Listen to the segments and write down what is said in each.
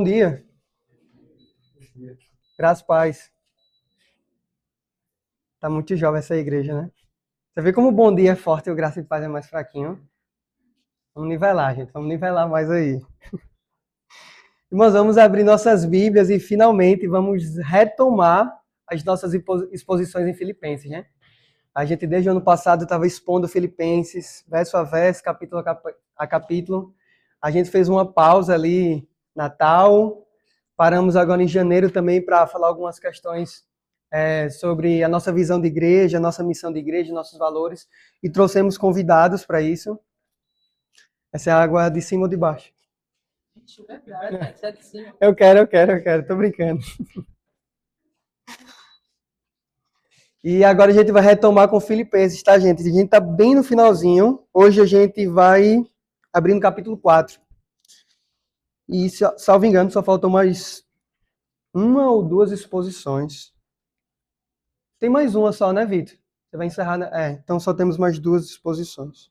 Bom dia, graças a paz. Tá muito jovem essa igreja, né? Você vê como o bom dia é forte e o graça e paz é mais fraquinho? Vamos nivelar, gente. Vamos nivelar mais aí. Irmãos, vamos abrir nossas Bíblias e finalmente vamos retomar as nossas exposições em Filipenses, né? A gente desde o ano passado estava expondo Filipenses, verso a verso, capítulo a capítulo. A gente fez uma pausa ali, Natal. Paramos agora em janeiro também para falar algumas questões sobre a nossa visão de igreja, a nossa missão de igreja, nossos valores. E trouxemos convidados para isso. Essa é a água de cima ou de baixo? Eu quero. Tô brincando. E agora a gente vai retomar com Filipenses, tá, gente? A gente tá bem no finalzinho. Hoje a gente vai abrir no capítulo 4. E, salvo engano, só faltam mais uma ou duas exposições. Tem mais uma só, né, Vitor? Você vai encerrar, né? Então só temos mais duas exposições.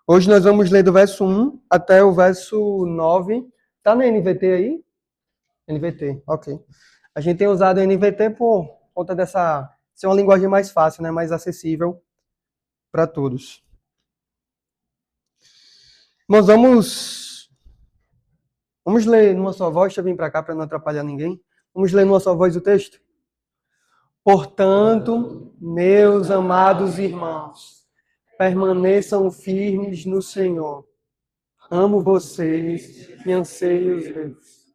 Hoje nós vamos ler do verso 1 até o verso 9. Tá na NVT aí? NVT, ok. A gente tem usado a NVT por conta dessa ser uma linguagem mais fácil, né, mais acessível para todos. Nós vamos ler numa só voz, deixa eu vir para cá para não atrapalhar ninguém. Vamos ler numa só voz o texto? Portanto, meus amados irmãos, permaneçam firmes no Senhor. Amo vocês e anseio os meus,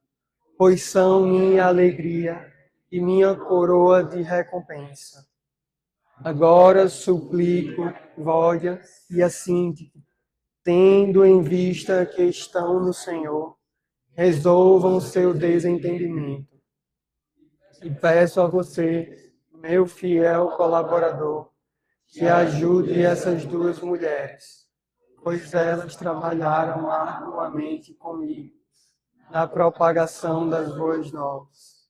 pois são minha alegria e minha coroa de recompensa. Agora suplico, Vódia e Assíntique, tendo em vista que estão no Senhor, resolvam seu desentendimento. E peço a você, meu fiel colaborador, que ajude essas duas mulheres, pois elas trabalharam arduamente comigo na propagação das boas novas,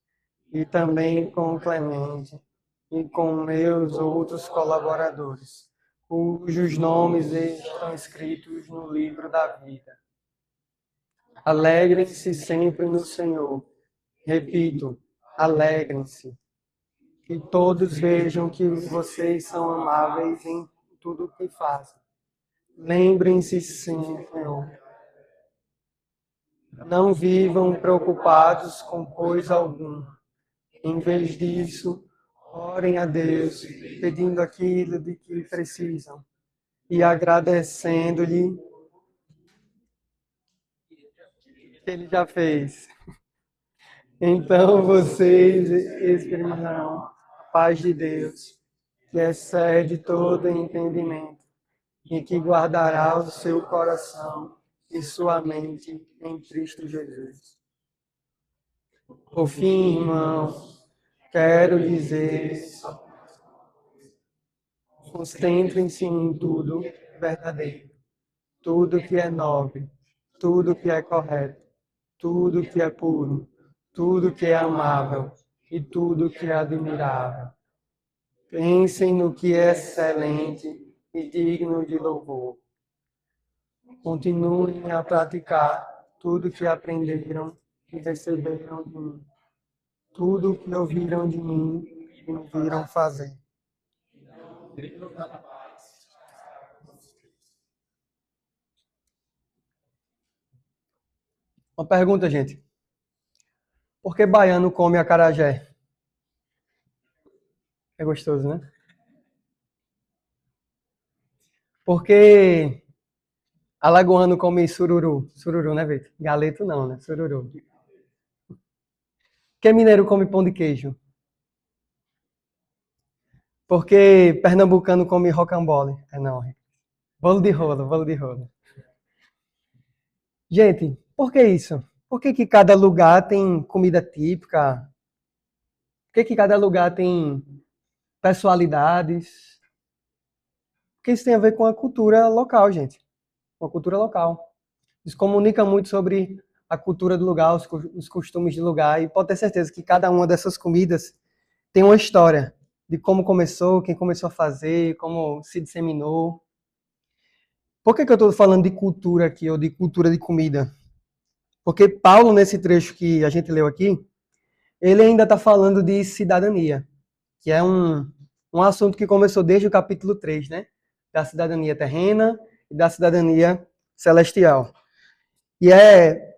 e também com Clemente e com meus outros colaboradores, cujos nomes estão escritos no livro da vida. Alegrem-se sempre no Senhor. Repito, alegrem-se. Que todos vejam que vocês são amáveis em tudo o que fazem. Lembrem-se sim, Senhor. Não vivam preocupados com coisa alguma. Em vez disso, orem a Deus, pedindo aquilo de que precisam e agradecendo-lhe que Ele já fez. Então vocês experimentarão a paz de Deus, que excede todo entendimento, e que guardará o seu coração e sua mente em Cristo Jesus. Por fim, irmãos, quero dizer, concentrem-se em tudo verdadeiro, tudo que é nobre, tudo que é correto, tudo que é puro, tudo que é amável e tudo que é admirável. Pensem no que é excelente e digno de louvor. Continuem a praticar tudo que aprenderam e receberam de mim, tudo que ouviram de mim e me viram fazer. Uma pergunta, gente. Por que baiano come acarajé? É gostoso, né? Porque alagoano come sururu. Sururu, né, Vitor? Galeto não, né? Sururu. Por que mineiro come pão de queijo? Porque pernambucano come rocambole. É não. Bolo de rolo, bolo de rolo. Gente, por que isso? Por que cada lugar tem comida típica? Por que cada lugar tem personalidades? Porque isso tem a ver com a cultura local, gente. Com a cultura local. Isso comunica muito sobre a cultura do lugar, os costumes do lugar. E pode ter certeza que cada uma dessas comidas tem uma história de como começou, quem começou a fazer, como se disseminou. Por que eu estou falando de cultura aqui, ou de cultura de comida? Porque Paulo, nesse trecho que a gente leu aqui, ele ainda está falando de cidadania, que é um assunto que começou desde o capítulo 3, né? Da cidadania terrena e da cidadania celestial. E é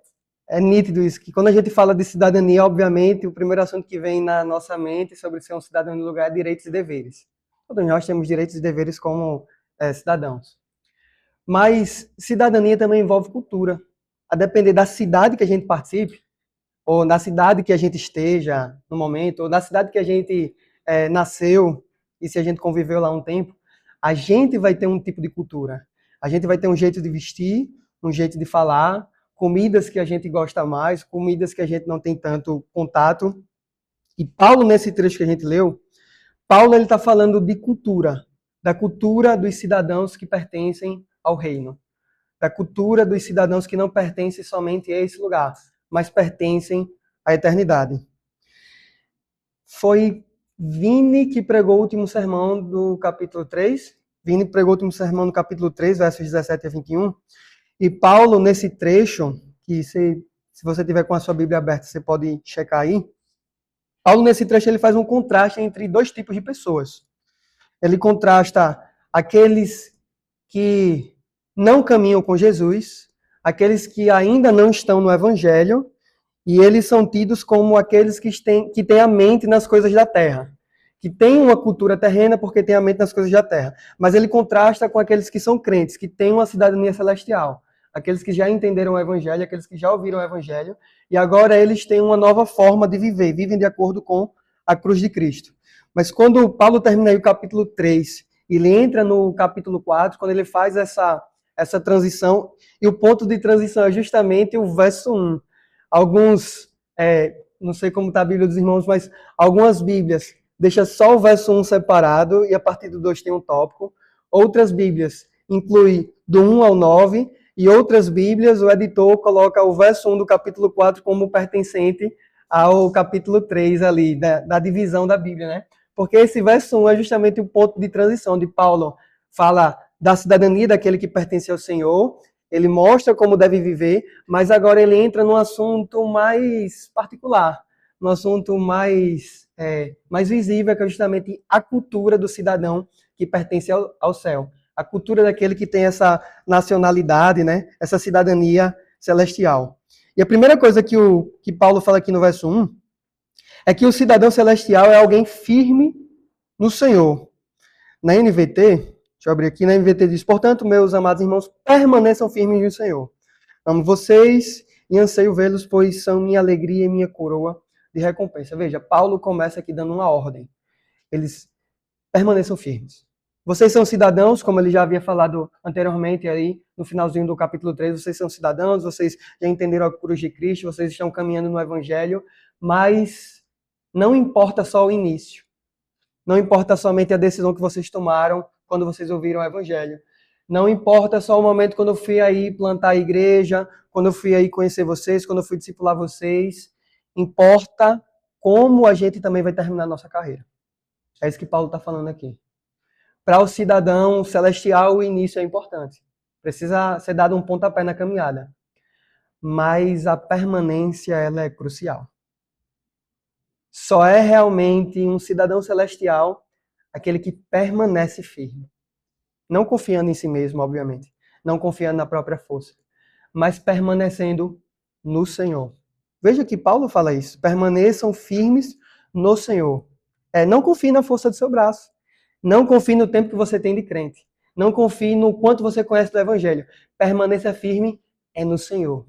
nítido isso, que quando a gente fala de cidadania, obviamente, o primeiro assunto que vem na nossa mente sobre ser um cidadão no lugar é direitos e deveres. Todos nós temos direitos e deveres como cidadãos. Mas cidadania também envolve cultura. A depender da cidade que a gente participe, ou na cidade que a gente esteja no momento, ou na cidade que a gente nasceu, e se a gente conviveu lá um tempo, a gente vai ter um tipo de cultura. A gente vai ter um jeito de vestir, um jeito de falar, comidas que a gente gosta mais, comidas que a gente não tem tanto contato. E Paulo, nesse trecho que a gente leu, Paulo ele está falando de cultura, da cultura dos cidadãos que pertencem ao reino, da cultura dos cidadãos que não pertencem somente a esse lugar, mas pertencem à eternidade. Foi Vini que pregou o último sermão do capítulo 3. Vini pregou o último sermão no capítulo 3, versos 17 a 21. E Paulo, nesse trecho, que se você tiver com a sua Bíblia aberta, você pode checar aí. Paulo, nesse trecho, ele faz um contraste entre dois tipos de pessoas. Ele contrasta aqueles que não caminham com Jesus, aqueles que ainda não estão no Evangelho, e eles são tidos como aqueles que têm a mente nas coisas da terra, que têm uma cultura terrena porque têm a mente nas coisas da terra. Mas ele contrasta com aqueles que são crentes, que têm uma cidadania celestial, aqueles que já entenderam o Evangelho, aqueles que já ouviram o Evangelho, e agora eles têm uma nova forma de viver, vivem de acordo com a cruz de Cristo. Mas quando Paulo termina aí o capítulo 3, ele entra no capítulo 4, quando ele faz essa transição, e o ponto de transição é justamente o verso 1. Alguns, não sei como está a Bíblia dos irmãos, mas algumas Bíblias deixam só o verso 1 separado e a partir do 2 tem um tópico. Outras Bíblias incluem do 1 ao 9 e outras Bíblias o editor coloca o verso 1 do capítulo 4 como pertencente ao capítulo 3 ali, da divisão da Bíblia, né? Porque esse verso 1 é justamente o ponto de transição, onde Paulo fala da cidadania daquele que pertence ao Senhor, ele mostra como deve viver, mas agora ele entra num assunto mais particular, num assunto mais visível, que é justamente a cultura do cidadão que pertence ao céu. A cultura daquele que tem essa nacionalidade, né? Essa cidadania celestial. E a primeira coisa que Paulo fala aqui no verso 1 é que o cidadão celestial é alguém firme no Senhor. Na NVT, deixa eu abrir aqui, na NVT diz, portanto, meus amados irmãos, permaneçam firmes no Senhor. Amo vocês e anseio vê-los, pois são minha alegria e minha coroa de recompensa. Veja, Paulo começa aqui dando uma ordem. Eles permaneçam firmes. Vocês são cidadãos, como ele já havia falado anteriormente aí, no finalzinho do capítulo 3, vocês são cidadãos, vocês já entenderam a cruz de Cristo, vocês estão caminhando no Evangelho, mas não importa só o início. Não importa somente a decisão que vocês tomaram quando vocês ouviram o Evangelho. Não importa só o momento quando eu fui aí plantar a igreja, quando eu fui aí conhecer vocês, quando eu fui discipular vocês. Importa como a gente também vai terminar a nossa carreira. É isso que Paulo está falando aqui. Para o cidadão celestial, o início é importante. Precisa ser dado um pontapé na caminhada. Mas a permanência, ela é crucial. Só é realmente um cidadão celestial aquele que permanece firme. Não confiando em si mesmo, obviamente. Não confiando na própria força. Mas permanecendo no Senhor. Veja que Paulo fala isso. Permaneçam firmes no Senhor. Não confie na força do seu braço. Não confie no tempo que você tem de crente. Não confie no quanto você conhece do Evangelho. Permaneça firme no Senhor.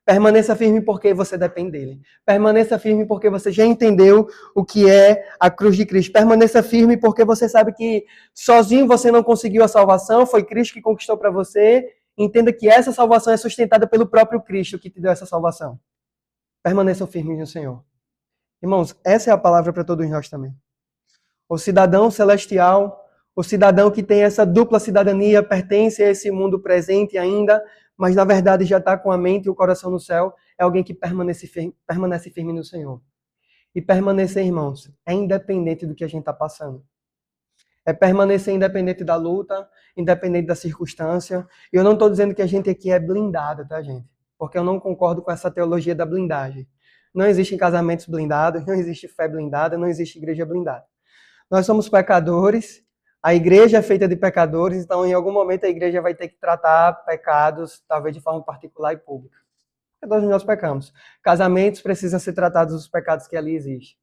Permaneça firme porque você depende dele. Permaneça firme porque você já entendeu o que é a cruz de Cristo. Permaneça firme porque você sabe que sozinho você não conseguiu a salvação, foi Cristo que conquistou para você. Entenda que essa salvação é sustentada pelo próprio Cristo que te deu essa salvação. Permaneçam firmes no Senhor. Irmãos, essa é a palavra para todos nós também. O cidadão celestial, o cidadão que tem essa dupla cidadania, pertence a esse mundo presente ainda, mas na verdade já está com a mente e o coração no céu, é alguém que permanece firme no Senhor. E permanecer, irmãos, é independente do que a gente está passando. É permanecer independente da luta, independente da circunstância. E eu não estou dizendo que a gente aqui é blindado, tá, gente? porque eu não concordo com essa teologia da blindagem. Não existem casamentos blindados, não existe fé blindada, não existe igreja blindada. Nós somos pecadores, a igreja é feita de pecadores, então em algum momento a igreja vai ter que tratar pecados, talvez de forma particular e pública. Porque todos nós pecamos. Casamentos precisam ser tratados os pecados que ali existem.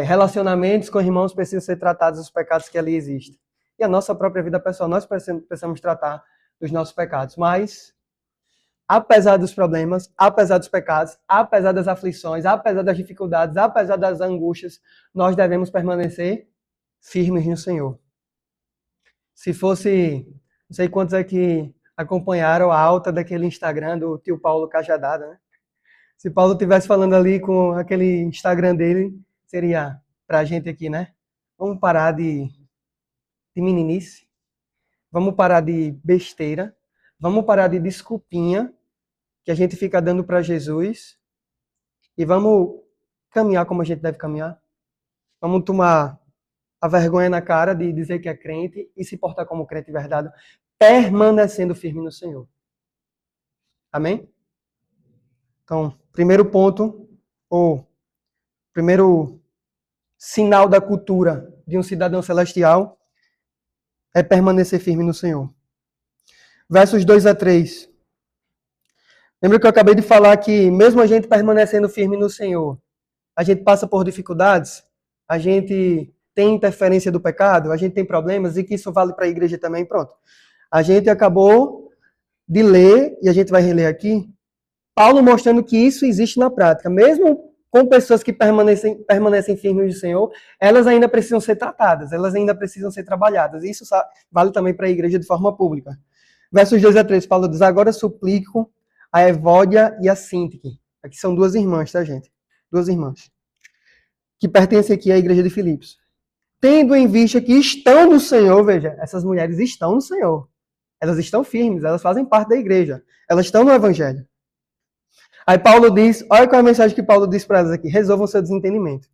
Relacionamentos com irmãos precisam ser tratados os pecados que ali existem. E a nossa própria vida pessoal, nós precisamos tratar dos nossos pecados. Mas, apesar dos problemas, apesar dos pecados, apesar das aflições, apesar das dificuldades, apesar das angústias, nós devemos permanecer firmes no Senhor. Se fosse, não sei quantos aqui acompanharam a alta daquele Instagram do tio Paulo Cajadada, né? Se Paulo estivesse falando ali com aquele Instagram dele, seria pra gente aqui, né? Vamos parar de meninice, vamos parar de besteira, vamos parar de desculpinha que a gente fica dando para Jesus e vamos caminhar como a gente deve caminhar. Vamos tomar a vergonha na cara de dizer que é crente e se portar como crente de verdade, permanecendo firme no Senhor. Amém? Então, primeiro ponto, ou primeiro sinal da cultura de um cidadão celestial é permanecer firme no Senhor. Versos 2 a 3. Lembra que eu acabei de falar que mesmo a gente permanecendo firme no Senhor, a gente passa por dificuldades, a gente tem interferência do pecado, a gente tem problemas, e que isso vale para a igreja também, pronto. A gente acabou de ler, e a gente vai reler aqui, Paulo mostrando que isso existe na prática. Mesmo com pessoas que permanecem firmes no Senhor, elas ainda precisam ser tratadas, elas ainda precisam ser trabalhadas. Isso vale também para a igreja de forma pública. Versos 2 a 3, Paulo diz, agora suplico a Evódia e a Síntique. Aqui são duas irmãs, tá, gente? Duas irmãs. Que pertencem aqui à igreja de Filipos. Tendo em vista que estão no Senhor, veja, essas mulheres estão no Senhor. Elas estão firmes, elas fazem parte da igreja. Elas estão no Evangelho. Aí Paulo diz, olha qual é a mensagem que Paulo diz para elas aqui, resolvam seu desentendimento.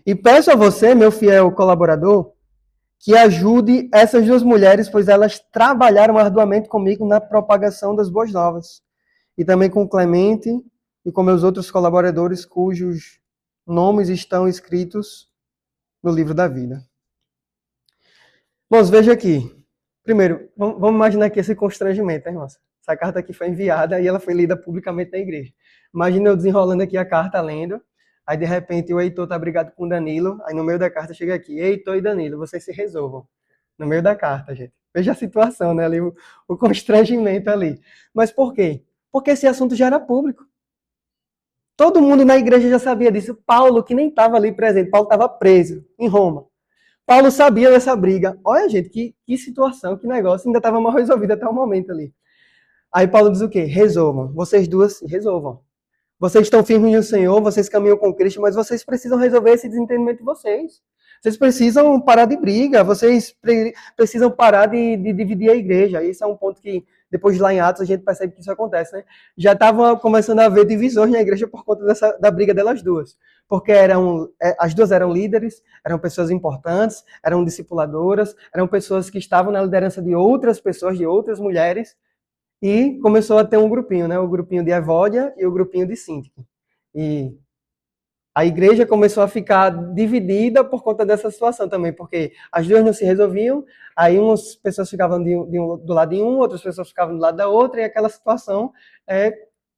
E peço a você, meu fiel colaborador, que ajude essas duas mulheres, pois elas trabalharam arduamente comigo na propagação das boas novas. E também com Clemente e com meus outros colaboradores, cujos nomes estão escritos no livro da vida. Bom, veja aqui. Primeiro, vamos imaginar aqui esse constrangimento, né, irmãos? Essa carta aqui foi enviada e ela foi lida publicamente na igreja. Imagina eu desenrolando aqui a carta, lendo, aí de repente o Heitor tá brigado com o Danilo, aí no meio da carta chega aqui, Heitor e Danilo, vocês se resolvam. No meio da carta, gente. Veja a situação, né, ali, o constrangimento ali. Mas por quê? Porque esse assunto já era público. Todo mundo na igreja já sabia disso. Paulo, que nem estava ali presente, Paulo estava preso em Roma. Paulo sabia dessa briga. Olha, gente, que situação, que negócio, ainda estava mal resolvido até o momento ali. Aí Paulo diz o quê? Resolvam. Vocês duas resolvam. Vocês estão firmes no Senhor, vocês caminham com Cristo, mas vocês precisam resolver esse desentendimento de vocês. Vocês precisam parar de briga, vocês precisam parar de dividir a igreja. Esse é um ponto que, depois de lá em Atos, a gente percebe que isso acontece, né? Já estava começando a haver divisões na igreja por conta da briga delas duas. Porque as duas eram líderes, eram pessoas importantes, eram discipuladoras, eram pessoas que estavam na liderança de outras pessoas, de outras mulheres, e começou a ter um grupinho, né? O grupinho de Evódia e o grupinho de Síntique. E a igreja começou a ficar dividida por conta dessa situação também, porque as duas não se resolviam, aí umas pessoas ficavam do lado de um, outras pessoas ficavam do lado da outra, e aquela situação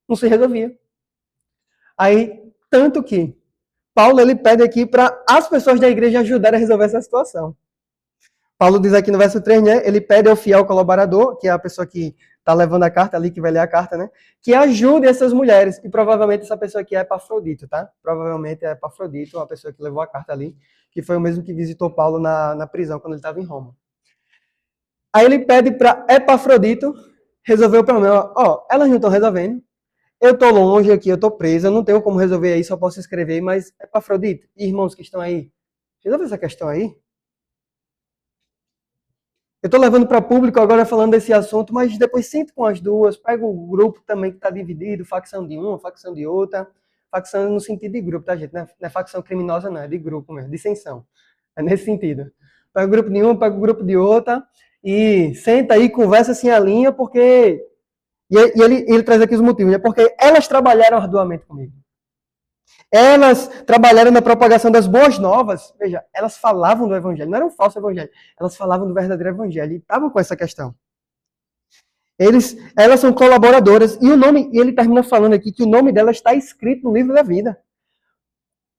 não se resolvia. Aí, tanto que Paulo ele pede aqui para as pessoas da igreja ajudarem a resolver essa situação. Paulo diz aqui no verso 3, né? Ele pede ao fiel colaborador, que é a pessoa que está levando a carta ali, que vai ler a carta, né? Que ajude essas mulheres. E provavelmente essa pessoa aqui é Epafrodito, tá? Provavelmente é Epafrodito, uma pessoa que levou a carta ali, que foi o mesmo que visitou Paulo na prisão, quando ele estava em Roma. Aí ele pede para Epafrodito resolver o problema. Ó, elas não estão resolvendo. Eu estou longe aqui, eu estou preso, eu não tenho como resolver aí, só posso escrever, mas Epafrodito, irmãos que estão aí, resolve essa questão aí. Eu estou levando para público agora falando desse assunto, mas depois sinto com as duas, pego o grupo também que está dividido, facção de uma, facção de outra, facção no sentido de grupo, tá, gente? Não é facção criminosa, não, é de grupo mesmo, dissensão. É nesse sentido. Pega o grupo de uma, pega o grupo de outra, e senta aí, conversa assim a linha, porque E ele traz aqui os motivos, né? Porque elas trabalharam arduamente comigo. Elas trabalharam na propagação das boas novas. Veja, elas falavam do evangelho, não era um falso evangelho. Elas falavam do verdadeiro evangelho e estavam com essa questão. Elas são colaboradoras. E ele termina falando aqui que o nome delas está escrito no livro da vida.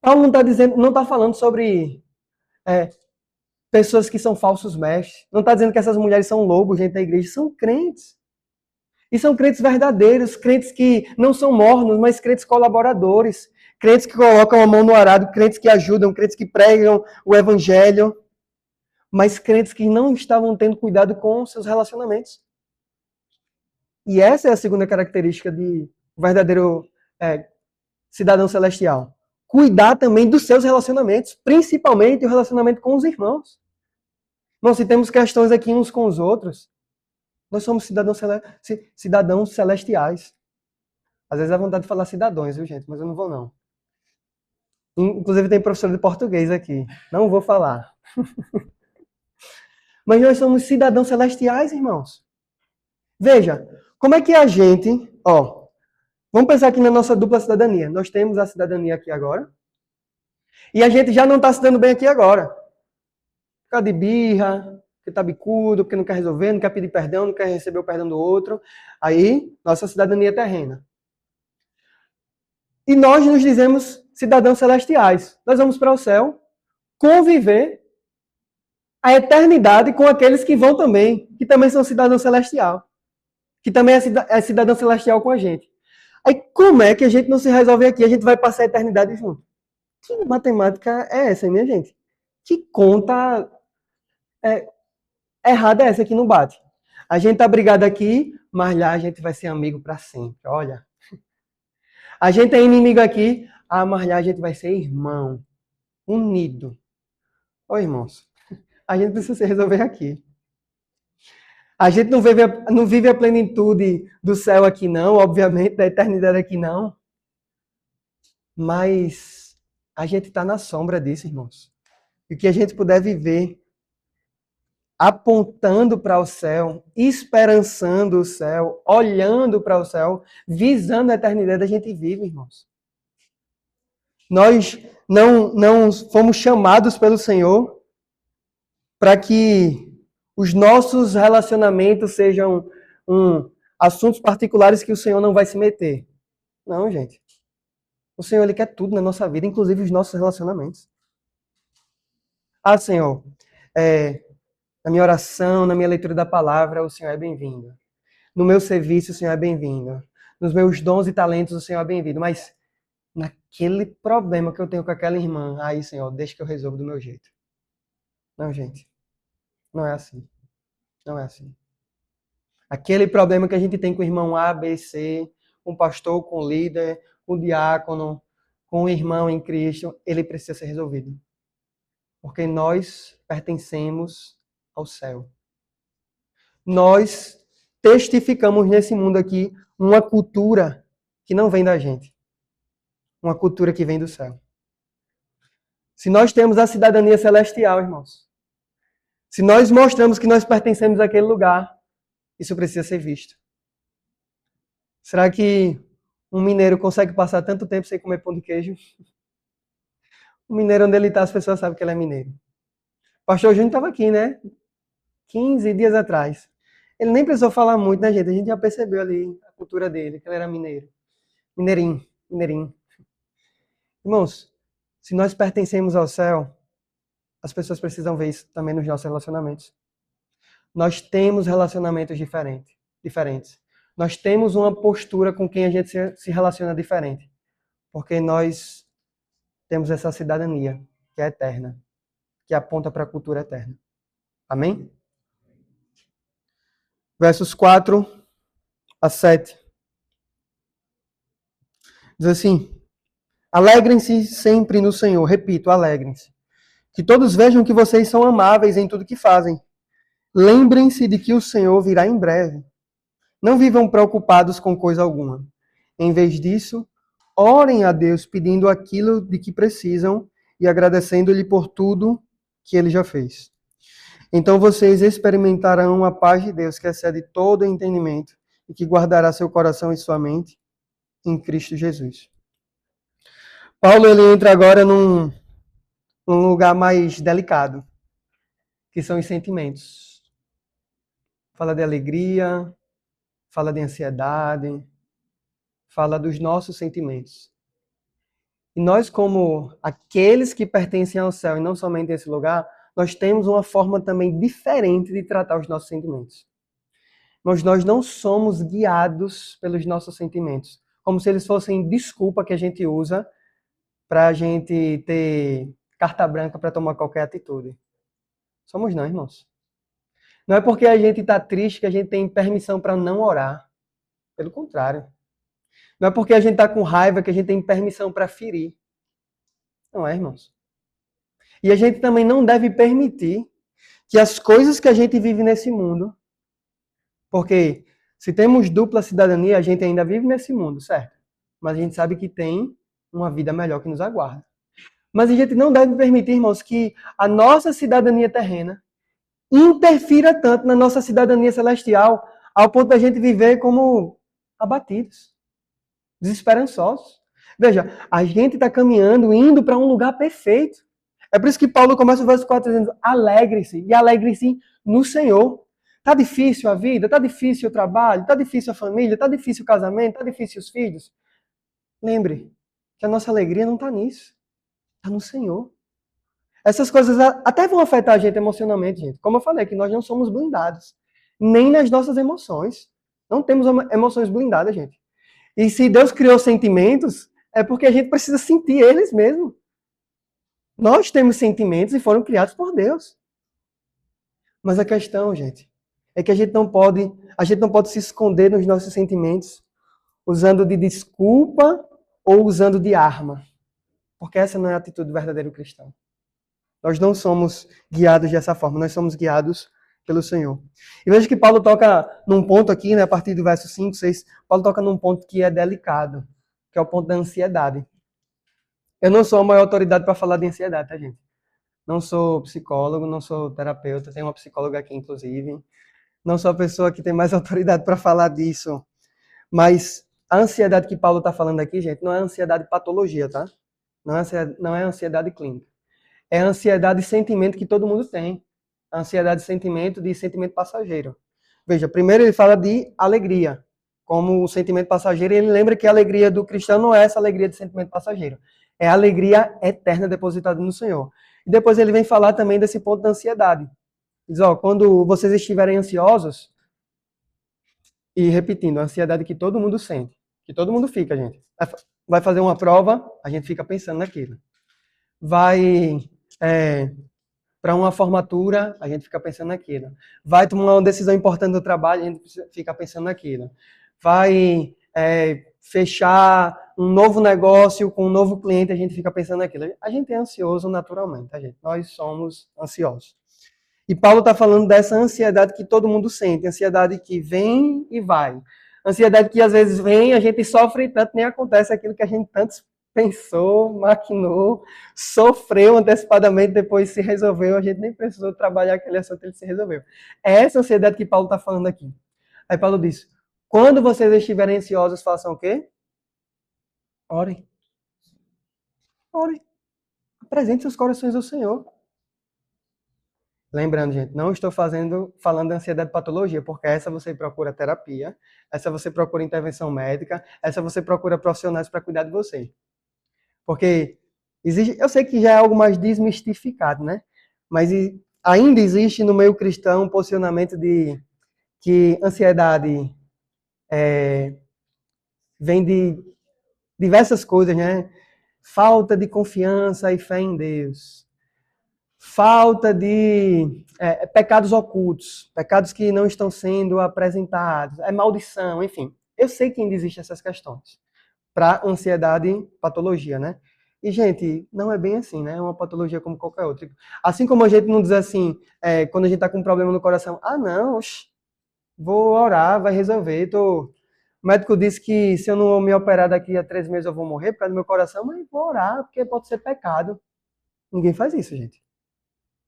Paulo não está falando sobre pessoas que são falsos mestres. Não está dizendo que essas mulheres são lobos dentro da igreja. São crentes. E são crentes verdadeiros, crentes que não são mornos, mas crentes colaboradores. Crentes que colocam a mão no arado, crentes que ajudam, crentes que pregam o evangelho. Mas crentes que não estavam tendo cuidado com seus relacionamentos. E essa é a segunda característica de um verdadeiro cidadão celestial. Cuidar também dos seus relacionamentos, principalmente o relacionamento com os irmãos. Não, se temos questões aqui uns com os outros, nós somos cidadãos celestiais. Às vezes dá vontade de falar cidadãos, viu, gente? Mas eu não vou, não. Inclusive tem professor de português aqui. Não vou falar. Mas nós somos cidadãos celestiais, irmãos. Veja, como é que a gente... vamos pensar aqui na nossa dupla cidadania. Nós temos a cidadania aqui agora. E a gente já não está se dando bem aqui agora. Ficar de birra, porque está bicudo, porque não quer resolver, não quer pedir perdão, não quer receber o perdão do outro. Aí, nossa cidadania é terrena. E nós nos dizemos cidadãos celestiais. Nós vamos para o céu conviver a eternidade com aqueles que vão também, que também são cidadãos celestial. Que também é cidadão celestial com a gente. Aí como é que a gente não se resolve aqui? A gente vai passar a eternidade junto. Que matemática é essa, minha gente? Que conta errada é essa que não bate? A gente tá brigado aqui, mas lá a gente vai ser amigo para sempre. Olha. A gente é inimigo aqui, mas lá a gente vai ser irmão. Unido. Irmãos, a gente precisa se resolver aqui. A gente não vive a plenitude do céu aqui não, obviamente, da eternidade aqui não. Mas a gente está na sombra disso, irmãos. E o que a gente puder viver apontando para o céu, esperançando o céu, olhando para o céu, visando a eternidade, a gente vive, irmãos. Nós não fomos chamados pelo Senhor para que os nossos relacionamentos sejam assuntos particulares que o Senhor não vai se meter. Não, gente. O Senhor, Ele quer tudo na nossa vida, inclusive os nossos relacionamentos. Senhor, na minha oração, na minha leitura da palavra, o Senhor é bem-vindo. No meu serviço, o Senhor é bem-vindo. Nos meus dons e talentos, o Senhor é bem-vindo. Mas naquele problema que eu tenho com aquela irmã, aí, Senhor, deixa que eu resolvo do meu jeito. Não, gente. Não é assim. Não é assim. Aquele problema que a gente tem com o irmão A, B, C, com o pastor, com o líder, com o diácono, com o irmão em Cristo, ele precisa ser resolvido. Porque nós pertencemos ao céu. Nós testificamos nesse mundo aqui uma cultura que não vem da gente. Uma cultura que vem do céu. Se nós temos a cidadania celestial, irmãos, se nós mostramos que nós pertencemos àquele lugar, isso precisa ser visto. Será que um mineiro consegue passar tanto tempo sem comer pão de queijo? O mineiro, onde ele está, as pessoas sabem que ele é mineiro. O pastor Júnior estava aqui, né? 15 dias atrás. Ele nem precisou falar muito, né, gente? A gente já percebeu ali a cultura dele, que ele era mineiro. Mineirinho. Irmãos, se nós pertencemos ao céu, as pessoas precisam ver isso também nos nossos relacionamentos. Nós temos relacionamentos diferentes. Nós temos uma postura com quem a gente se relaciona diferente. Porque nós temos essa cidadania que é eterna, que aponta para a cultura eterna. Amém? Versos 4 a 7. Diz assim: alegrem-se sempre no Senhor. Repito, alegrem-se. Que todos vejam que vocês são amáveis em tudo que fazem. Lembrem-se de que o Senhor virá em breve. Não vivam preocupados com coisa alguma. Em vez disso, orem a Deus pedindo aquilo de que precisam e agradecendo-lhe por tudo que ele já fez. Então vocês experimentarão a paz de Deus que excede todo entendimento e que guardará seu coração e sua mente em Cristo Jesus. Paulo ele entra agora num lugar mais delicado, que são os sentimentos. Fala de alegria, fala de ansiedade, fala dos nossos sentimentos. E nós, como aqueles que pertencem ao céu e não somente a esse lugar, nós temos uma forma também diferente de tratar os nossos sentimentos. Mas nós não somos guiados pelos nossos sentimentos, como se eles fossem desculpa que a gente usa para a gente ter carta branca para tomar qualquer atitude. Somos não, irmãos. Não é porque a gente está triste que a gente tem permissão para não orar. Pelo contrário. Não é porque a gente está com raiva que a gente tem permissão para ferir. Não é, irmãos. E a gente também não deve permitir que as coisas que a gente vive nesse mundo, porque se temos dupla cidadania, a gente ainda vive nesse mundo, certo? Mas a gente sabe que tem uma vida melhor que nos aguarda. Mas a gente não deve permitir, irmãos, que a nossa cidadania terrena interfira tanto na nossa cidadania celestial, ao ponto da gente viver como abatidos, desesperançosos. Veja, a gente está caminhando, indo para um lugar perfeito. É por isso que Paulo começa o verso 4 dizendo: alegre-se, e alegre-se no Senhor. Está difícil a vida, está difícil o trabalho, está difícil a família, está difícil o casamento, está difícil os filhos. Lembre que a nossa alegria não está nisso, está no Senhor. Essas coisas até vão afetar a gente emocionalmente, gente. Como eu falei, que nós não somos blindados. Nem nas nossas emoções. Não temos emoções blindadas, gente. E se Deus criou sentimentos, é porque a gente precisa sentir eles mesmo. Nós temos sentimentos e foram criados por Deus. Mas a questão, gente, é que a gente não pode se esconder nos nossos sentimentos usando de desculpa ou usando de arma. Porque essa não é a atitude do verdadeiro cristão. Nós não somos guiados dessa forma, nós somos guiados pelo Senhor. E veja que Paulo toca num ponto aqui, né, a partir do verso 5, 6, Paulo toca num ponto que é delicado, que é o ponto da ansiedade. Eu não sou a maior autoridade para falar de ansiedade, tá, gente? Não sou psicólogo, não sou terapeuta, tenho uma psicóloga aqui, inclusive. Não sou a pessoa que tem mais autoridade para falar disso. Mas a ansiedade que Paulo está falando aqui, gente, não é ansiedade patologia, tá? Não é ansiedade clínica. É a ansiedade de sentimento que todo mundo tem. A ansiedade de sentimento passageiro. Veja, primeiro ele fala de alegria, como o sentimento passageiro, e ele lembra que a alegria do cristão não é essa alegria de sentimento passageiro. É a alegria eterna depositada no Senhor. E depois ele vem falar também desse ponto da ansiedade. Diz, ó, quando vocês estiverem ansiosos, e repetindo, a ansiedade que todo mundo sente, que todo mundo fica, gente. Vai fazer uma prova, a gente fica pensando naquilo. Vai para uma formatura, a gente fica pensando naquilo. Vai tomar uma decisão importante no trabalho, a gente fica pensando naquilo. Vai fechar um novo negócio com um novo cliente, a gente fica pensando naquilo. A gente é ansioso naturalmente, tá, gente? Nós somos ansiosos. E Paulo está falando dessa ansiedade que todo mundo sente, ansiedade que vem e vai. Ansiedade que às vezes vem, a gente sofre e tanto nem acontece aquilo que a gente tanto pensou, maquinou, sofreu antecipadamente, depois se resolveu, a gente nem precisou trabalhar aquele assunto, ele se resolveu. É essa ansiedade que Paulo está falando aqui. Aí Paulo diz, quando vocês estiverem ansiosos, façam o quê? Orem. Orem. Apresente seus corações ao Senhor. Lembrando, gente, não estou falando de ansiedade patologia, porque essa você procura terapia, essa você procura intervenção médica, essa você procura profissionais para cuidar de você. Porque existe, eu sei que já é algo mais desmistificado, né? Mas ainda existe no meio cristão um posicionamento de que ansiedade vem de diversas coisas, né? Falta de confiança e fé em Deus. Falta de pecados ocultos, pecados que não estão sendo apresentados, maldição, enfim. Eu sei que ainda existem essas questões para ansiedade patologia, né? E, gente, não é bem assim, né? É uma patologia como qualquer outra. Assim como a gente não diz assim, quando a gente está com um problema no coração, não, vou orar, vai resolver. O médico disse que se eu não me operar daqui a 3 meses eu vou morrer por causa do meu coração, mas vou orar, porque pode ser pecado. Ninguém faz isso, gente.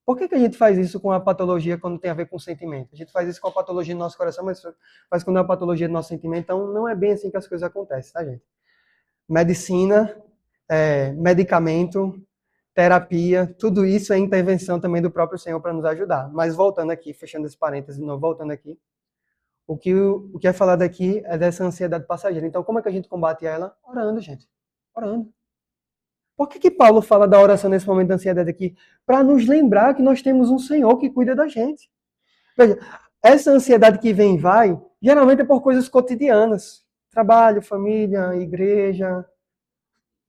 Por que a gente faz isso com a patologia quando tem a ver com o sentimento? A gente faz isso com a patologia do nosso coração, mas faz quando é a patologia do nosso sentimento. Então, não é bem assim que as coisas acontecem, tá, gente? Medicina, medicamento, terapia, tudo isso é intervenção também do próprio Senhor para nos ajudar. Mas voltando aqui, fechando esse parênteses de novo, voltando aqui, o que é falado aqui é dessa ansiedade passageira. Então, como é que a gente combate ela? Orando, gente. Orando. Por que Paulo fala da oração nesse momento da ansiedade aqui? Para nos lembrar que nós temos um Senhor que cuida da gente. Veja, essa ansiedade que vem e vai, geralmente é por coisas cotidianas. Trabalho, família, igreja,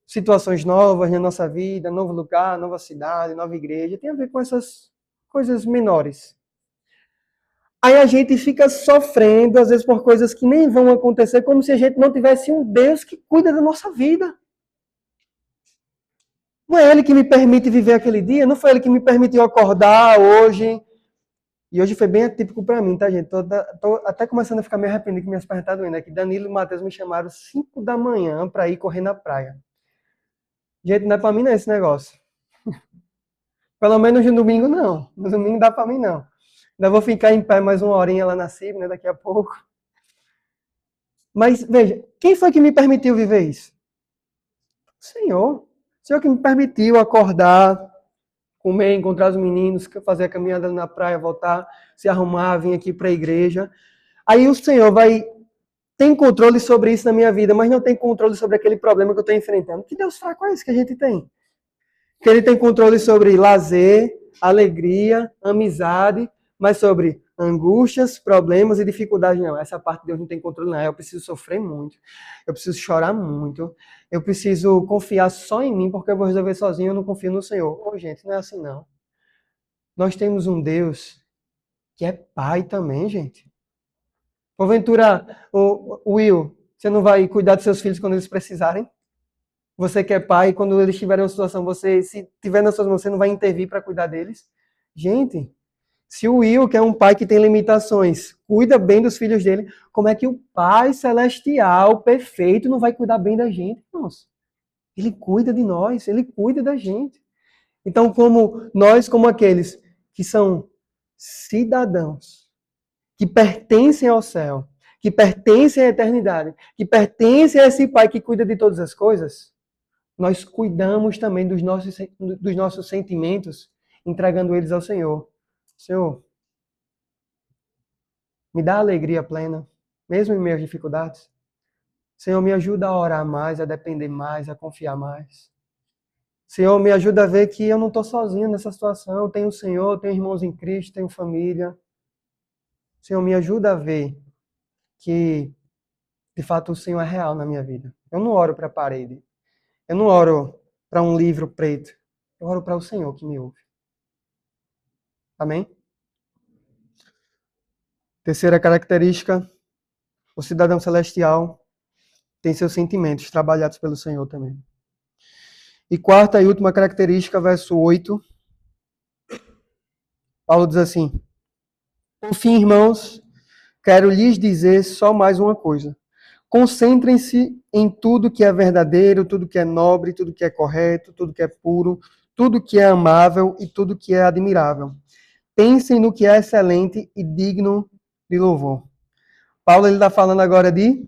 situações novas na nossa vida, novo lugar, nova cidade, nova igreja. Tem a ver com essas coisas menores. Aí a gente fica sofrendo, às vezes, por coisas que nem vão acontecer, como se a gente não tivesse um Deus que cuida da nossa vida. Não é Ele que me permite viver aquele dia, não foi Ele que me permitiu acordar hoje. E hoje foi bem atípico para mim, tá, gente? Tô até começando a ficar meio arrependido que minhas pernas estão doendo. É que Danilo e Matheus me chamaram 5 da manhã para ir correr na praia. Gente, não é para mim não esse negócio. Pelo menos no domingo não. No domingo dá para mim não. Ainda vou ficar em pé mais uma horinha lá na CIB, né, daqui a pouco. Mas, veja, quem foi que me permitiu viver isso? O Senhor. O Senhor que me permitiu acordar, comer, encontrar os meninos, fazer a caminhada na praia, voltar, se arrumar, vir aqui para a igreja. Aí o Senhor tem controle sobre isso na minha vida, mas não tem controle sobre aquele problema que eu estou enfrentando. Que Deus fraco é esse que a gente tem? Que Ele tem controle sobre lazer, alegria, amizade, mas sobre angústias, problemas e dificuldades, não. Essa parte de Deus não tem controle, não. Eu preciso sofrer muito, eu preciso chorar muito, eu preciso confiar só em mim, porque eu vou resolver sozinho, eu não confio no Senhor. Ô, gente, não é assim, não. Nós temos um Deus que é Pai também, gente. Porventura, Will, você não vai cuidar dos seus filhos quando eles precisarem? Você que é pai, quando eles tiverem uma situação, se tiver nas suas mãos, você não vai intervir para cuidar deles? Gente, se o Will, que é um pai que tem limitações, cuida bem dos filhos dele, como é que o Pai Celestial, perfeito, não vai cuidar bem da gente, irmãos? Ele cuida de nós, ele cuida da gente. Então, como aqueles que são cidadãos, que pertencem ao céu, que pertencem à eternidade, que pertencem a esse Pai que cuida de todas as coisas, nós cuidamos também dos nossos sentimentos, entregando eles ao Senhor. Senhor, me dá alegria plena, mesmo em meio às dificuldades. Senhor, me ajuda a orar mais, a depender mais, a confiar mais. Senhor, me ajuda a ver que eu não estou sozinho nessa situação. Eu tenho o Senhor, tenho irmãos em Cristo, tenho família. Senhor, me ajuda a ver que, de fato, o Senhor é real na minha vida. Eu não oro para a parede. Eu não oro para um livro preto. Eu oro para o Senhor que me ouve. Amém? Terceira característica, o cidadão celestial tem seus sentimentos trabalhados pelo Senhor também. E quarta e última característica, verso 8. Paulo diz assim: por fim, irmãos, quero lhes dizer só mais uma coisa. Concentrem-se em tudo que é verdadeiro, tudo que é nobre, tudo que é correto, tudo que é puro, tudo que é amável e tudo que é admirável. Pensem no que é excelente e digno de louvor. Paulo está falando agora de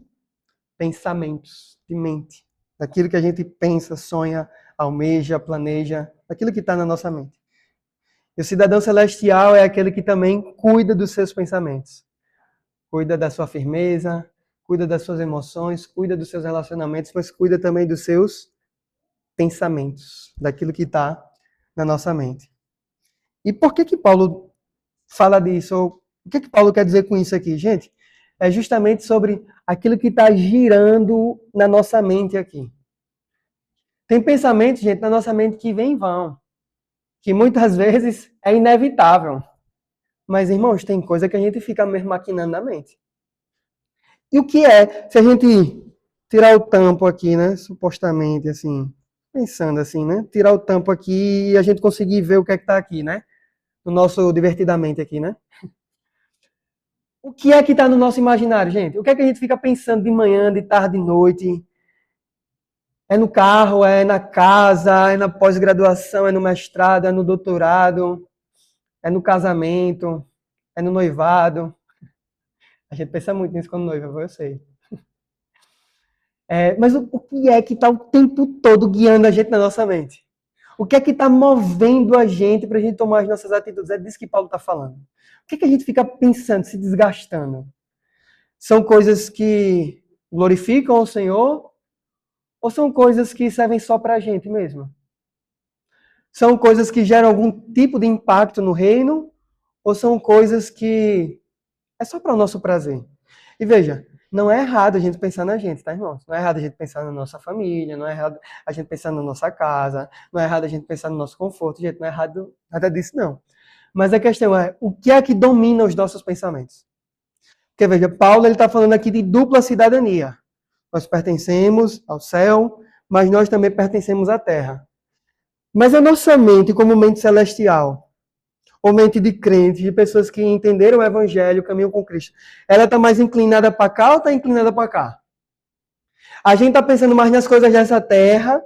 pensamentos, de mente. Daquilo que a gente pensa, sonha, almeja, planeja, daquilo que está na nossa mente. E o cidadão celestial é aquele que também cuida dos seus pensamentos. Cuida da sua firmeza, cuida das suas emoções, cuida dos seus relacionamentos, mas cuida também dos seus pensamentos, daquilo que está na nossa mente. E por que Paulo fala disso? O que Paulo quer dizer com isso aqui, gente? É justamente sobre aquilo que está girando na nossa mente aqui. Tem pensamentos, gente, na nossa mente que vêm e vão, que muitas vezes é inevitável. Mas, irmãos, tem coisa que a gente fica mesmo maquinando na mente. E o que é, se a gente tirar o tampo aqui, né, supostamente, assim, pensando assim, né, tirar o tampo aqui e a gente conseguir ver o que é que está aqui, né, no nosso divertidamente aqui, né? O que é que está no nosso imaginário, gente? O que é que a gente fica pensando de manhã, de tarde, de noite? É no carro, é na casa, é na pós-graduação, é no mestrado, é no doutorado. É no casamento? É no noivado? A gente pensa muito nisso quando noiva, eu sei. Mas o que é que está o tempo todo guiando a gente na nossa mente? O que é que está movendo a gente para a gente tomar as nossas atitudes? É disso que Paulo está falando. O que é que a gente fica pensando, se desgastando? São coisas que glorificam o Senhor ou são coisas que servem só para a gente mesmo? São coisas que geram algum tipo de impacto no reino ou são coisas que é só para o nosso prazer? E veja, não é errado a gente pensar na gente, tá, irmãos? Não é errado a gente pensar na nossa família, não é errado a gente pensar na nossa casa, não é errado a gente pensar no nosso conforto, gente, não é errado nada disso, não. Mas a questão é, o que é que domina os nossos pensamentos? Porque, veja, Paulo está falando aqui de dupla cidadania. Nós pertencemos ao céu, mas nós também pertencemos à terra. Mas a nossa mente, como mente celestial, ou mente de crentes, de pessoas que entenderam o evangelho, caminham com Cristo, ela está mais inclinada para cá ou está inclinada para cá? A gente está pensando mais nas coisas dessa terra,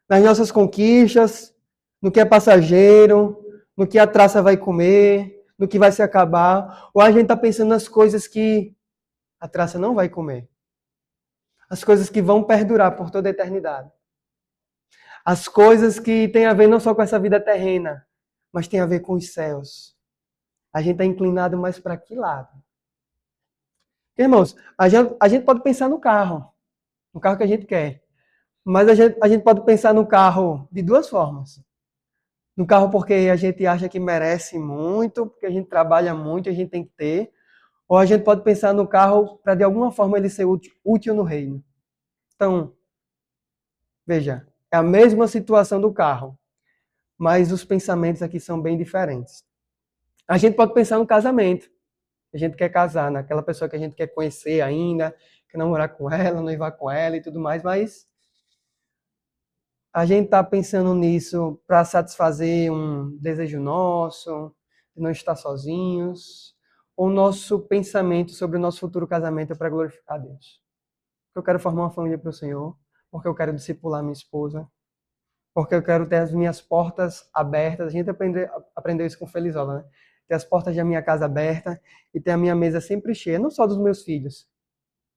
nas nossas conquistas, no que é passageiro, no que a traça vai comer, no que vai se acabar, ou a gente está pensando nas coisas que a traça não vai comer, as coisas que vão perdurar por toda a eternidade, as coisas que têm a ver não só com essa vida terrena, mas tem a ver com os céus. A gente está inclinado mais para que lado? Irmãos, a gente pode pensar no carro que a gente quer. Mas a gente pode pensar no carro de duas formas. No carro porque a gente acha que merece muito, porque a gente trabalha muito, a gente tem que ter. Ou a gente pode pensar no carro para de alguma forma ele ser útil no reino. Então, veja, é a mesma situação do carro, mas os pensamentos aqui são bem diferentes. A gente pode pensar no casamento. A gente quer casar, naquela pessoa que a gente quer conhecer ainda, quer namorar com ela, noivar com ela e tudo mais, mas a gente está pensando nisso para satisfazer um desejo nosso, de não estar sozinhos, ou nosso pensamento sobre o nosso futuro casamento é para glorificar a Deus. Porque eu quero formar uma família para o Senhor, porque eu quero discipular minha esposa, porque eu quero ter as minhas portas abertas. A gente aprendeu isso com o Felizola, né? Ter as portas da minha casa abertas e ter a minha mesa sempre cheia, não só dos meus filhos,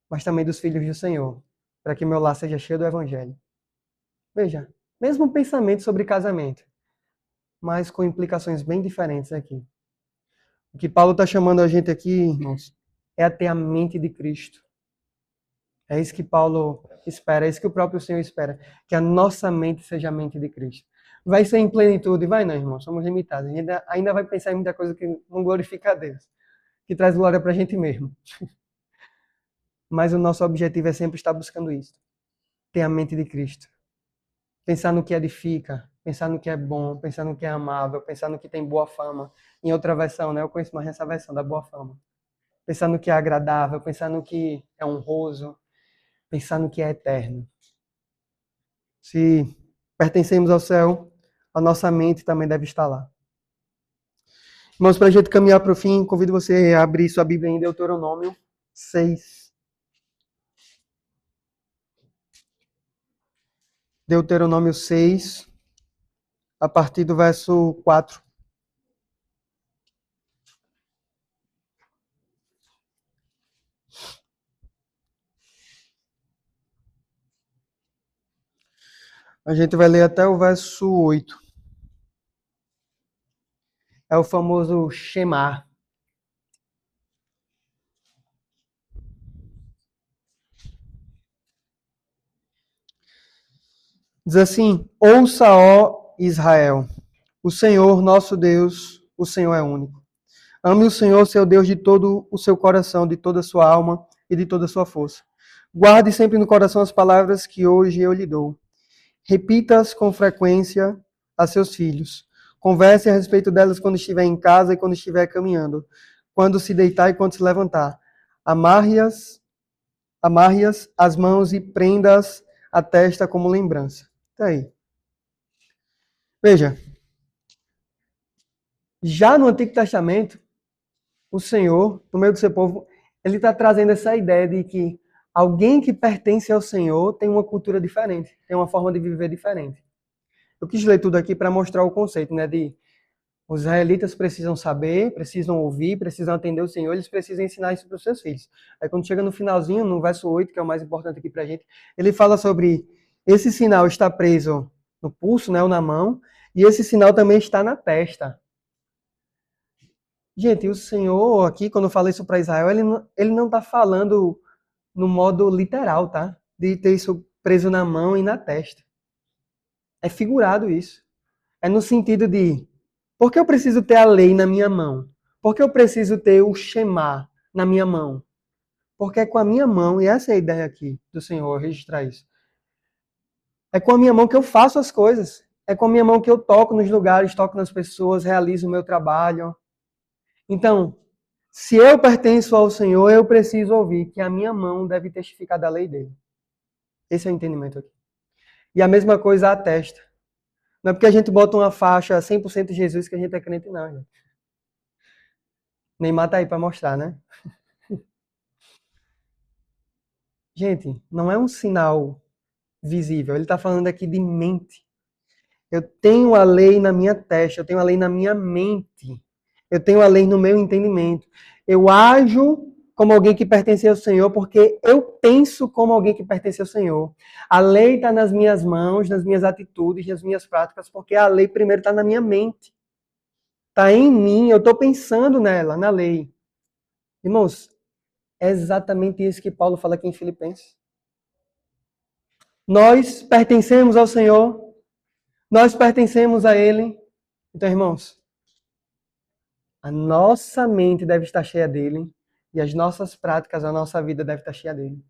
mas também dos filhos do Senhor, para que meu lar seja cheio do Evangelho. Veja, mesmo pensamento sobre casamento, mas com implicações bem diferentes aqui. O que Paulo está chamando a gente aqui, irmãos, é a ter a mente de Cristo. É isso que Paulo espera, é isso que o próprio Senhor espera, que a nossa mente seja a mente de Cristo. Vai ser em plenitude? Vai não, irmão, somos limitados. A gente ainda vai pensar em muita coisa que não glorifica a Deus, que traz glória para a gente mesmo. Mas o nosso objetivo é sempre estar buscando isso. Ter a mente de Cristo. Pensar no que edifica, pensar no que é bom, pensar no que é amável, pensar no que tem boa fama. Em outra versão, né? Eu conheço mais essa versão da boa fama. Pensar no que é agradável, pensar no que é honroso, pensar no que é eterno. Se pertencemos ao céu, a nossa mente também deve estar lá. Irmãos, para a gente caminhar para o fim, convido você a abrir sua Bíblia em Deuteronômio 6. Deuteronômio 6, a partir do verso 4. A gente vai ler até o verso 8. É o famoso Shema. Diz assim: ouça, ó Israel, o Senhor nosso Deus, o Senhor é único. Ame o Senhor, seu Deus, de todo o seu coração, de toda a sua alma e de toda a sua força. Guarde sempre no coração as palavras que hoje eu lhe dou. Repita-as com frequência a seus filhos. Converse a respeito delas quando estiver em casa e quando estiver caminhando, quando se deitar e quando se levantar. Amarre-as às mãos e prenda-as à testa como lembrança. Tá aí. Veja, já no Antigo Testamento, o Senhor, no meio do seu povo, ele está trazendo essa ideia de que alguém que pertence ao Senhor tem uma cultura diferente, tem uma forma de viver diferente. Eu quis ler tudo aqui para mostrar o conceito, né, de Os israelitas precisam saber, precisam ouvir, precisam atender o Senhor, eles precisam ensinar isso para os seus filhos. Aí quando chega no finalzinho, no verso 8, que é o mais importante aqui para a gente, ele fala sobre esse sinal está preso no pulso, né, ou na mão, e esse sinal também está na testa. Gente, o Senhor aqui, quando fala isso para Israel, ele não está falando no modo literal, tá? De ter isso preso na mão e na testa. É figurado isso. É no sentido de, por que eu preciso ter a lei na minha mão? Por que eu preciso ter o Shema na minha mão? Porque é com a minha mão, e essa é a ideia aqui do Senhor, registrar isso. É com a minha mão que eu faço as coisas. É com a minha mão que eu toco nos lugares, toco nas pessoas, realizo o meu trabalho. Então, se eu pertenço ao Senhor, eu preciso ouvir que a minha mão deve testificar da lei dele. Esse é o entendimento aqui. E a mesma coisa a testa. Não é porque a gente bota uma faixa 100% Jesus que a gente é crente, não, gente. Neymar tá aí para mostrar, né? Gente, não é um sinal visível. Ele está falando aqui de mente. Eu tenho a lei na minha testa, eu tenho a lei na minha mente. Eu tenho a lei no meu entendimento. Eu ajo como alguém que pertence ao Senhor porque eu penso como alguém que pertence ao Senhor. A lei está nas minhas mãos, nas minhas atitudes, nas minhas práticas, porque a lei primeiro está na minha mente. Está em mim, eu estou pensando nela, na lei. Irmãos, é exatamente isso que Paulo fala aqui em Filipenses. Nós pertencemos ao Senhor, nós pertencemos a Ele. Então, irmãos, a nossa mente deve estar cheia dele e as nossas práticas, a nossa vida deve estar cheia dele.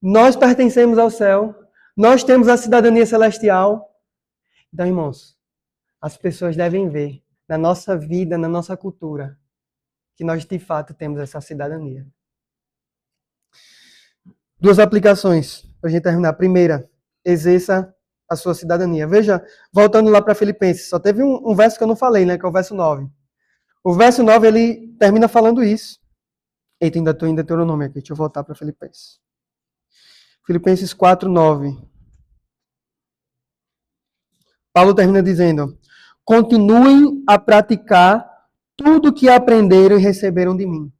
Nós pertencemos ao céu, nós temos a cidadania celestial. Então, irmãos, as pessoas devem ver na nossa vida, na nossa cultura, que nós de fato temos essa cidadania. Duas aplicações para a gente terminar. Primeira, exerça a sua cidadania. Veja, voltando lá para Filipenses, só teve um verso que eu não falei, né, que é o verso 9. O verso 9, ele termina falando isso. Eita, ainda estou em Deuteronômio aqui, deixa eu voltar para Filipenses. Filipenses 4, 9. Paulo termina dizendo, continuem a praticar tudo que aprenderam e receberam de mim.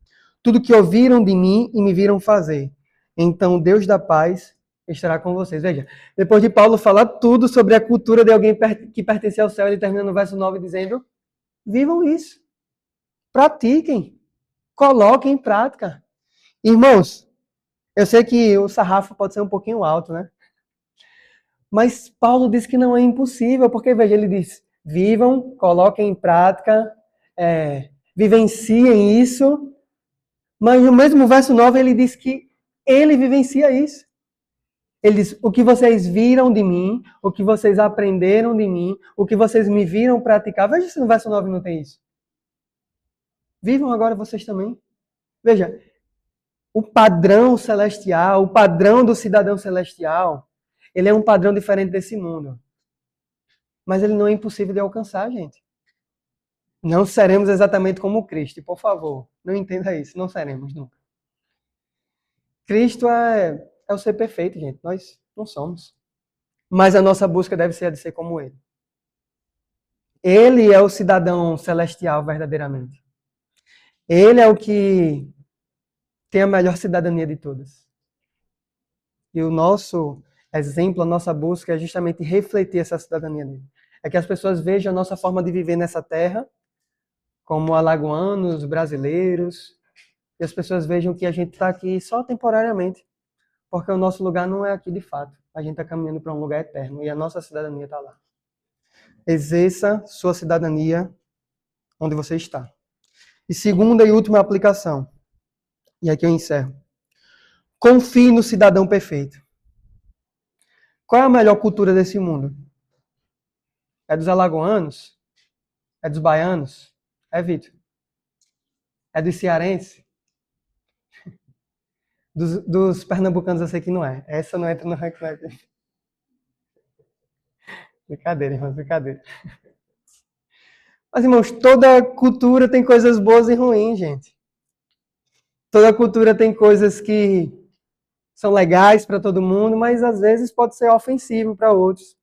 Tudo que ouviram de mim e me viram fazer. Então, Deus da paz estará com vocês. Veja, depois de Paulo falar tudo sobre a cultura de alguém que pertence ao céu, ele termina no verso 9 dizendo, vivam isso. Pratiquem. Coloquem em prática. Irmãos, eu sei que o sarrafo pode ser um pouquinho alto, né? Mas Paulo diz que não é impossível, porque, veja, ele diz, vivam, coloquem em prática, vivenciem isso, mas no mesmo verso 9 ele diz que ele vivencia isso. Ele diz, o que vocês viram de mim, o que vocês aprenderam de mim, o que vocês me viram praticar. Veja se no verso 9 não tem isso. Vivam agora vocês também. Veja, o padrão celestial, o padrão do cidadão celestial, ele é um padrão diferente desse mundo. Mas ele não é impossível de alcançar, gente. Não seremos exatamente como Cristo, por favor. Não entenda isso, não seremos nunca. Cristo é o ser perfeito, gente. Nós não somos. Mas a nossa busca deve ser a de ser como Ele. Ele é o cidadão celestial verdadeiramente. Ele é o que tem a melhor cidadania de todas. E o nosso exemplo, a nossa busca é justamente refletir essa cidadania dele. É que as pessoas vejam a nossa forma de viver nessa terra, como alagoanos, brasileiros, e as pessoas vejam que a gente está aqui só temporariamente, porque o nosso lugar não é aqui de fato. A gente está caminhando para um lugar eterno e a nossa cidadania está lá. Exerça sua cidadania onde você está. E segunda e última aplicação, e aqui eu encerro. Confie no cidadão perfeito. Qual é a melhor cultura desse mundo? É dos alagoanos? É dos baianos? É, Vitor? É dos cearenses? Dos pernambucanos eu sei que não é. Essa não entra no ranking. Brincadeira, irmãos, brincadeira. Mas, irmãos, toda cultura tem coisas boas e ruins, gente. Toda cultura tem coisas que são legais para todo mundo, mas às vezes pode ser ofensivo para outros.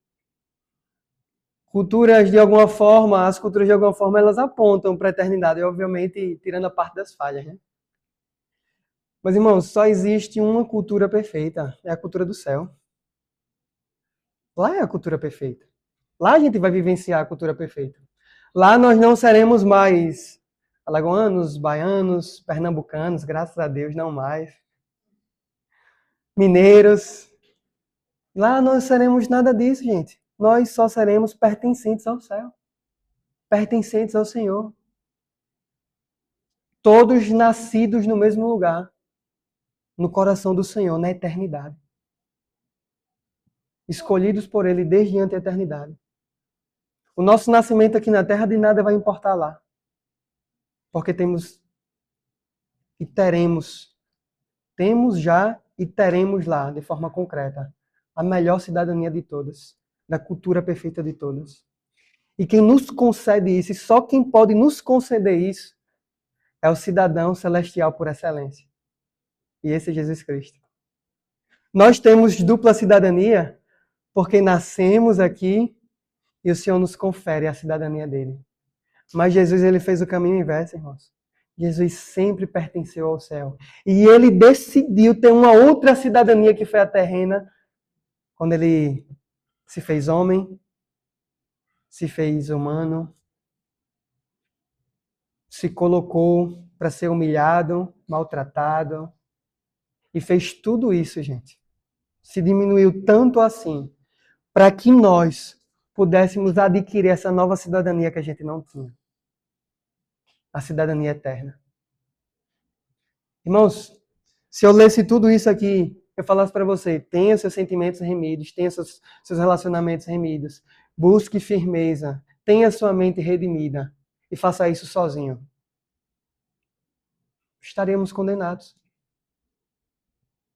Culturas, de alguma forma, as culturas, de alguma forma, elas apontam para a eternidade, obviamente, tirando a parte das falhas, né? Mas, irmãos, só existe uma cultura perfeita, é a cultura do céu. Lá é a cultura perfeita. Lá a gente vai vivenciar a cultura perfeita. Lá nós não seremos mais alagoanos, baianos, pernambucanos, graças a Deus, não mais. Mineiros. Lá nós seremos nada disso, gente. Nós só seremos pertencentes ao céu. Pertencentes ao Senhor. Todos nascidos no mesmo lugar. No coração do Senhor, na eternidade. Escolhidos por Ele desde antes da eternidade. O nosso nascimento aqui na terra de nada vai importar lá. Porque temos e teremos. Temos já e teremos lá, de forma concreta, a melhor cidadania de todas, da cultura perfeita de todas. E quem nos concede isso, e só quem pode nos conceder isso, é o cidadão celestial por excelência. E esse é Jesus Cristo. Nós temos dupla cidadania porque nascemos aqui e o Senhor nos confere a cidadania dele. Mas Jesus, ele fez o caminho inverso, irmãos. Jesus sempre pertenceu ao céu. E ele decidiu ter uma outra cidadania que foi a terrena, quando ele se fez homem, se fez humano, se colocou para ser humilhado, maltratado, e fez tudo isso, gente. Se diminuiu tanto assim, para que nós pudéssemos adquirir essa nova cidadania que a gente não tinha. A cidadania eterna. Irmãos, se eu lesse tudo isso aqui, eu falasse para você, tenha seus sentimentos remidos, tenha seus relacionamentos remidos, busque firmeza, tenha sua mente redimida e faça isso sozinho. Estaremos condenados.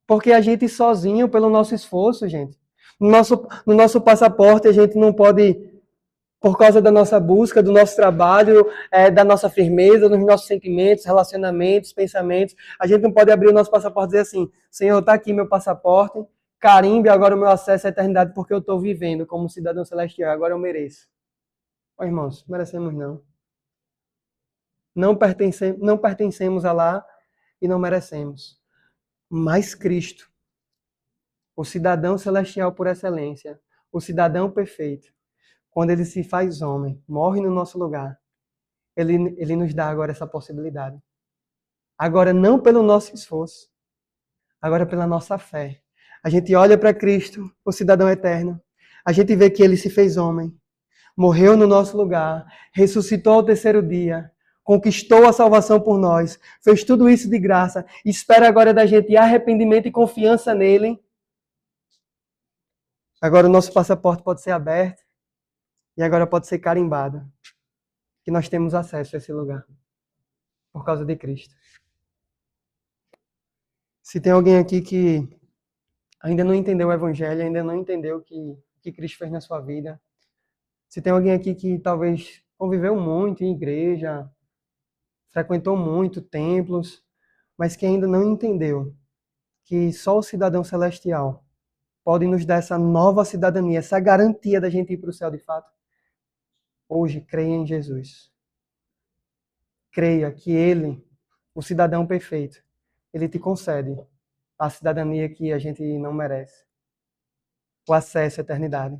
Porque a gente sozinho, pelo nosso esforço, gente, no nosso passaporte a gente não pode, por causa da nossa busca, do nosso trabalho, da nossa firmeza, dos nossos sentimentos, relacionamentos, pensamentos. A gente não pode abrir o nosso passaporte e dizer assim, Senhor, está aqui meu passaporte, carimbe agora o meu acesso à eternidade porque eu estou vivendo como cidadão celestial, agora eu mereço. Ó, irmãos, merecemos não. Não pertencemos a lá e não merecemos. Mas Cristo, o cidadão celestial por excelência, o cidadão perfeito, quando ele se faz homem, morre no nosso lugar, ele nos dá agora essa possibilidade. Agora não pelo nosso esforço, agora pela nossa fé. A gente olha para Cristo, o cidadão eterno, a gente vê que ele se fez homem, morreu no nosso lugar, ressuscitou ao terceiro dia, conquistou a salvação por nós, fez tudo isso de graça, espera agora da gente arrependimento e confiança nele. Agora o nosso passaporte pode ser aberto e agora pode ser carimbado, que nós temos acesso a esse lugar, por causa de Cristo. Se tem alguém aqui que ainda não entendeu o Evangelho, ainda não entendeu o que Cristo fez na sua vida, se tem alguém aqui que talvez conviveu muito em igreja, frequentou muito templos, mas que ainda não entendeu que só o cidadão celestial pode nos dar essa nova cidadania, essa garantia da gente ir para o céu de fato. Hoje, creia em Jesus. Creia que Ele, o cidadão perfeito, Ele te concede a cidadania que a gente não merece. O acesso à eternidade.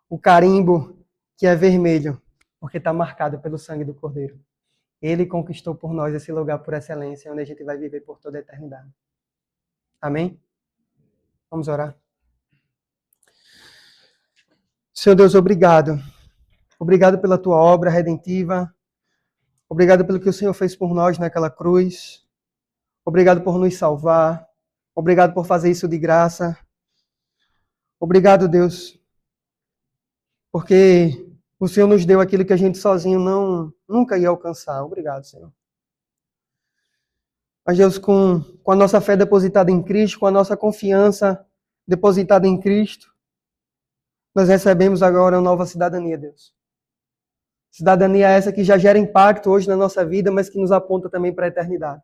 O carimbo que é vermelho, porque está marcado pelo sangue do Cordeiro. Ele conquistou por nós esse lugar por excelência, onde a gente vai viver por toda a eternidade. Amém? Vamos orar. Senhor Deus, obrigado. Obrigado pela tua obra redentiva. Obrigado pelo que o Senhor fez por nós naquela cruz. Obrigado por nos salvar. Obrigado por fazer isso de graça. Obrigado, Deus, porque o Senhor nos deu aquilo que a gente sozinho nunca ia alcançar. Obrigado, Senhor. Mas, Deus, com a nossa fé depositada em Cristo, com a nossa confiança depositada em Cristo, nós recebemos agora uma nova cidadania, Deus. Cidadania essa que já gera impacto hoje na nossa vida, mas que nos aponta também para a eternidade.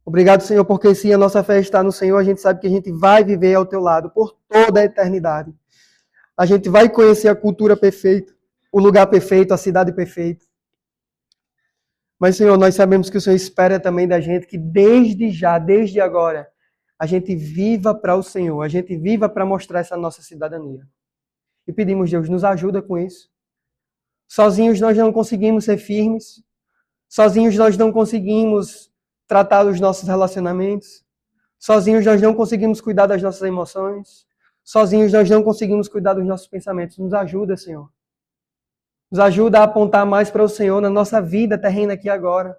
Obrigado, Senhor, porque se a nossa fé está no Senhor, a gente sabe que a gente vai viver ao teu lado por toda a eternidade. A gente vai conhecer a cultura perfeita, o lugar perfeito, a cidade perfeita. Mas, Senhor, nós sabemos que o Senhor espera também da gente que desde já, desde agora, a gente viva para o Senhor, a gente viva para mostrar essa nossa cidadania. E pedimos, Deus, nos ajuda com isso. Sozinhos nós não conseguimos ser firmes, sozinhos nós não conseguimos tratar os nossos relacionamentos, sozinhos nós não conseguimos cuidar das nossas emoções, sozinhos nós não conseguimos cuidar dos nossos pensamentos. Nos ajuda, Senhor. Nos ajuda a apontar mais para o Senhor na nossa vida terrena aqui agora.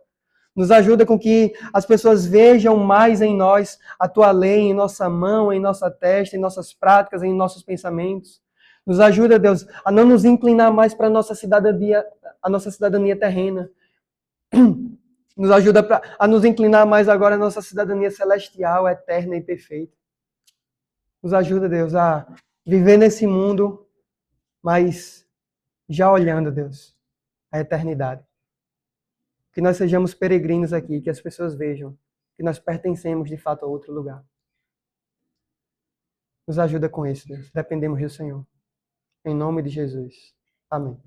Nos ajuda com que as pessoas vejam mais em nós a Tua lei, em nossa mão, em nossa testa, em nossas práticas, em nossos pensamentos. Nos ajuda, Deus, a não nos inclinar mais para a nossa cidadania terrena. Nos ajuda a nos inclinar mais agora à nossa cidadania celestial, eterna e perfeita. Nos ajuda, Deus, a viver nesse mundo, mas já olhando, Deus, a eternidade. Que nós sejamos peregrinos aqui, que as pessoas vejam que nós pertencemos de fato a outro lugar. Nos ajuda com isso, Deus. Dependemos do Senhor. Em nome de Jesus. Amém.